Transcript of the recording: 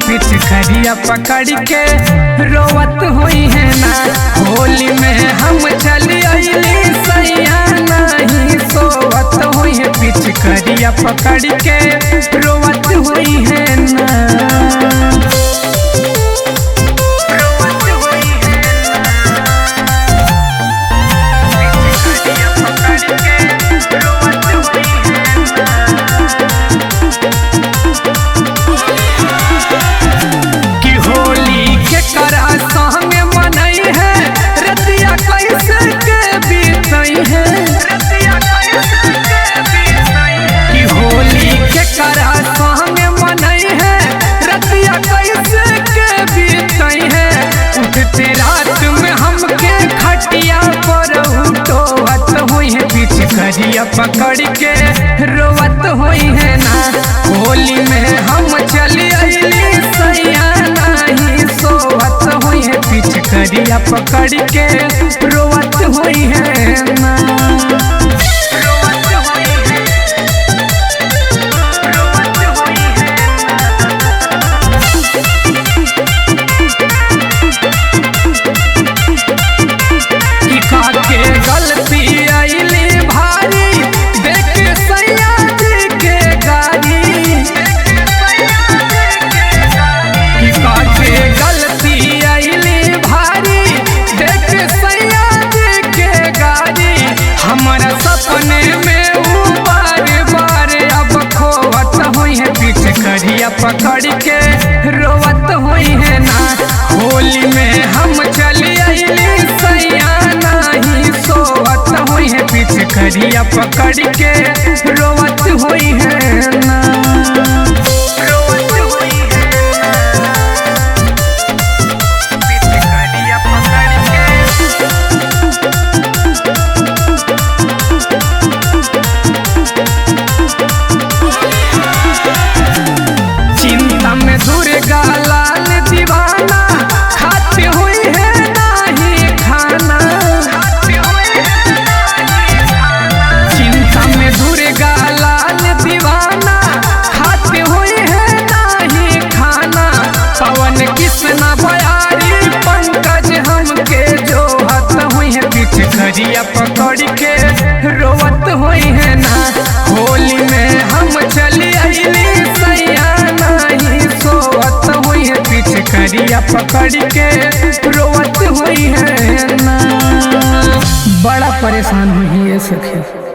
पिचकारिया पकड़ के रोवत हुई है ना। होली में हम चली अइली सैया नहीं सोवत हुई है। पिचकारिया पकड़ के रोवत हुई है ना। पिचकारिया पकड़ के रोवत हुई है ना। होली में हम चली अइली सैया नहीं सोवत हुई है। पिचकारिया पकड़ के रोवत हुई है ना। हमारा सपने में वो बार बार अब खोवत हुई है। पिचकारिया पकड़ के रोवत हुई है ना। होली में हम चली अइली सैया नहीं सोवत हुई है। पिचकारिया पकड़ के रोवत हुई है ना। दुर्गा लाल दीवाना खाती हुई है नहीं खाना। चिंता में दुर्गा लाल दीवाना खाती हुई है नहीं खाना। पवन कृष्णा बयारी पंकज हमके जो हत हुई है। पिचकारिया पकड़ के रोवत हुई है ना। होली में हम चली अइली सैया नहीं सोवत हुई है। पिचकारिया पकड़ के रोवत हुई है ना। बड़ा परेशान हुई है सखी।